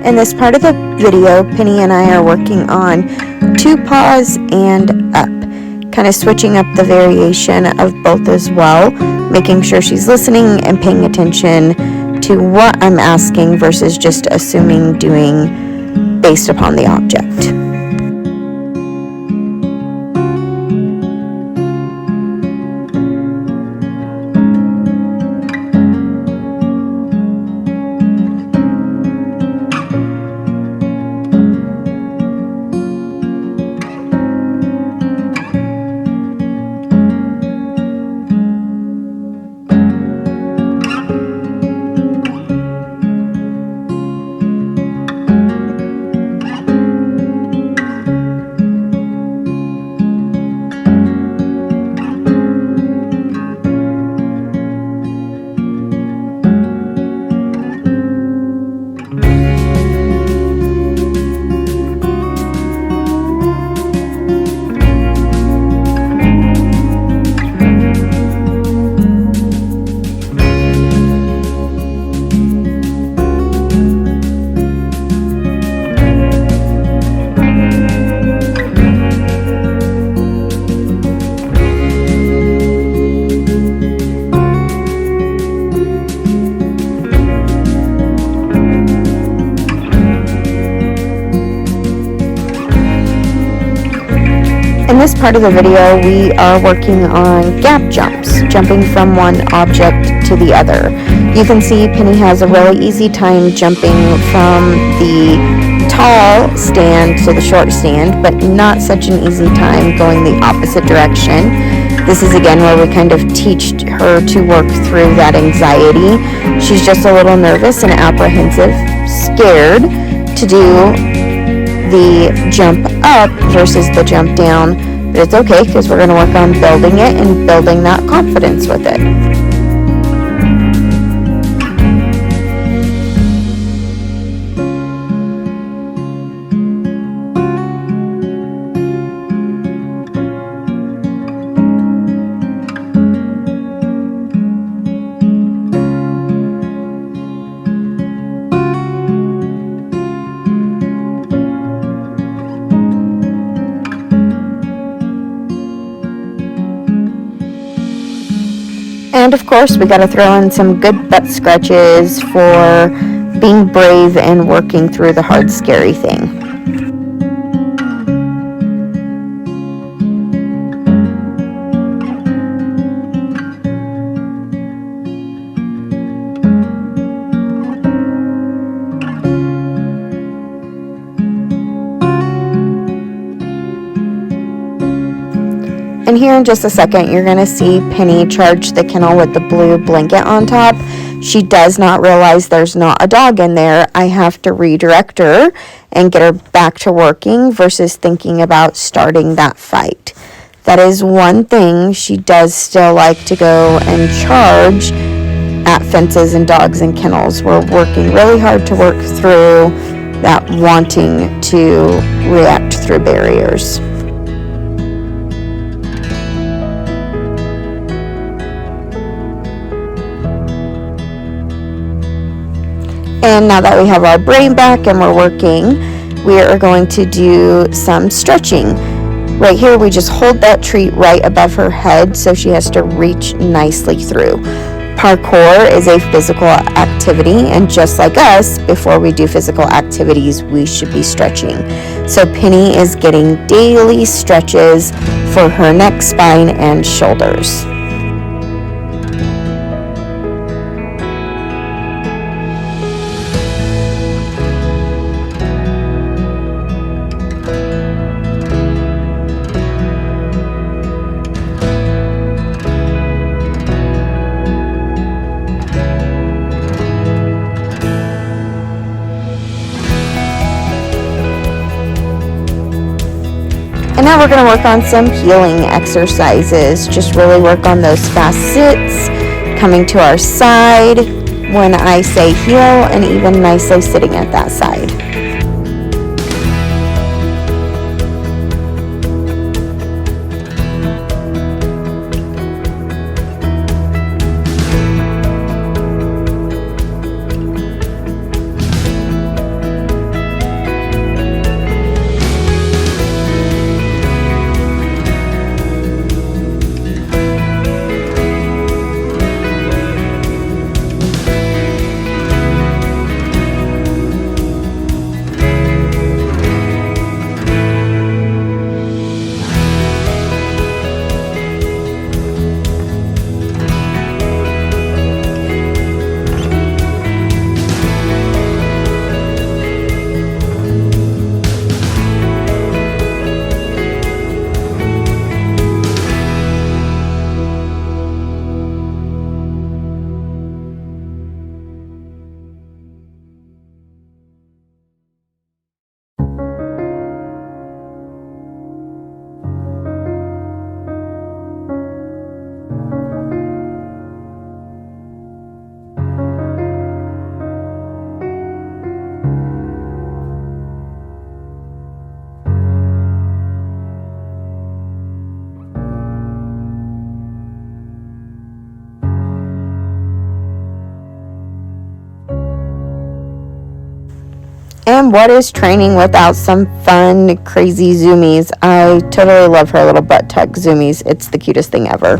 In this part of the video, Penny and I are working on 2 paws and up, kind of switching up the variation of both as well, making sure she's listening and paying attention to what I'm asking versus just assuming doing based upon the object. In this part of the video, we are working on gap jumps, jumping from one object to the other. You can see Penny has a really easy time jumping from the tall stand to the short stand, but not such an easy time going the opposite direction. This is again where we kind of teach her to work through that anxiety. She's just a little nervous and apprehensive, scared to do the jump up versus the jump down, but it's okay because we're going to work on building it and building that confidence with it. And of course, we got to throw in some good butt scratches for being brave and working through the hard, scary thing. And here in just a second, you're going to see Penny charge the kennel with the blue blanket on top. She does not realize there's not a dog in there. I have to redirect her and get her back to working versus thinking about starting that fight. That is one thing. She does still like to go and charge at fences and dogs and kennels. We're working really hard to work through that wanting to react through barriers. And now that we have our brain back and we're working, we are going to do some stretching. Right here, we just hold that treat right above her head so she has to reach nicely through. Parkour is a physical activity, and just like us, before we do physical activities, we should be stretching. So Penny is getting daily stretches for her neck, spine, and shoulders. And now we're going to work on some healing exercises. Just really work on those fast sits, coming to our side when I say heal, and even nicely sitting at that side. what is training without some fun, crazy zoomies? I totally love her little butt tuck zoomies. It's the cutest thing ever.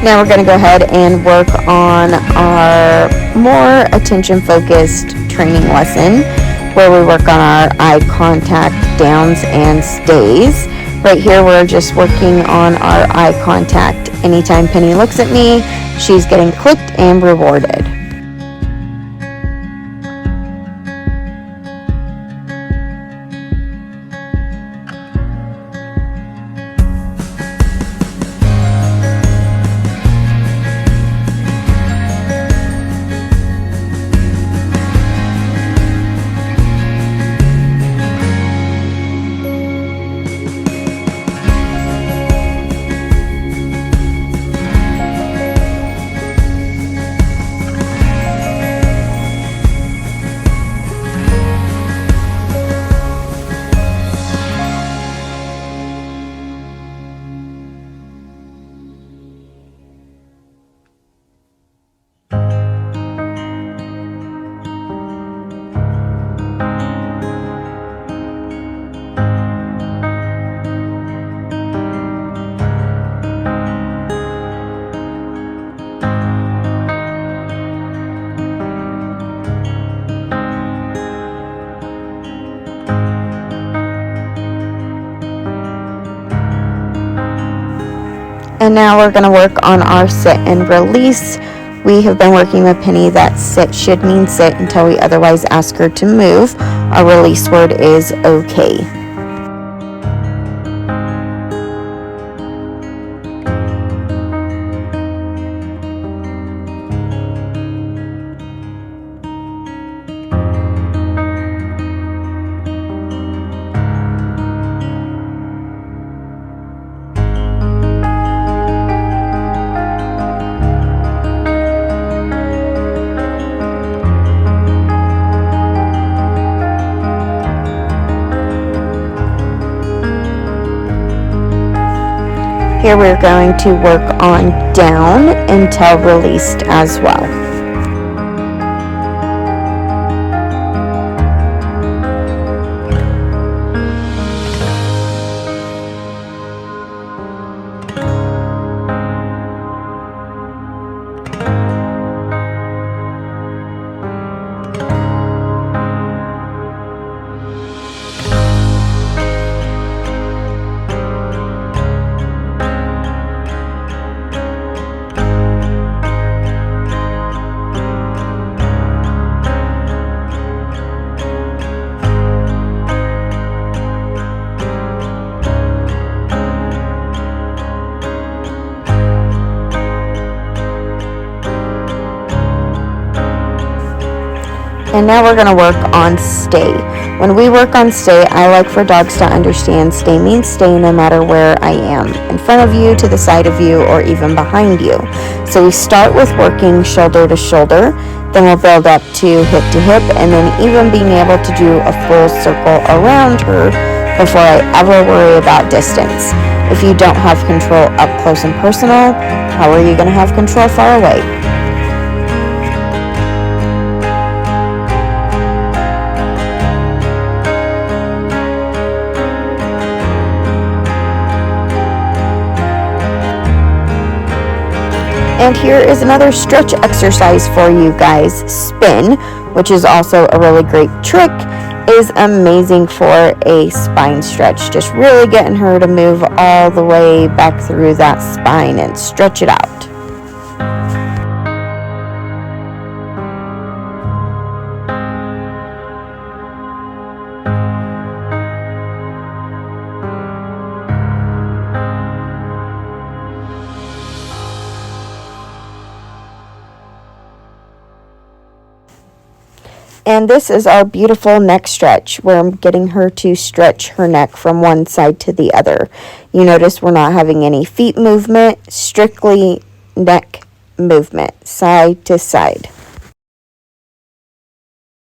Now we're going to go ahead and work on our more attention-focused training lesson where we work on our eye contact downs and stays. Right here we're just working on our eye contact. Anytime Penny looks at me, she's getting clicked and rewarded. And now we're going to work on our sit and release. We have been working with Penny that sit should mean sit until we otherwise ask her to move. Our release word is okay. Here we're going to work on down until released as well. And now we're going to work on stay. When we work on stay, I like for dogs to understand stay means stay no matter where I am, in front of you, to the side of you, or even behind you. So we start with working shoulder to shoulder, then we'll build up to hip, and then even being able to do a full circle around her before I ever worry about distance. If you don't have control up close and personal, how are you going to have control far away? And here is another stretch exercise for you guys. Spin, which is also a really great trick, is amazing for a spine stretch. Just really getting her to move all the way back through that spine and stretch it out. And this is our beautiful neck stretch, where I'm getting her to stretch her neck from one side to the other. You notice we're not having any feet movement, strictly neck movement, side to side.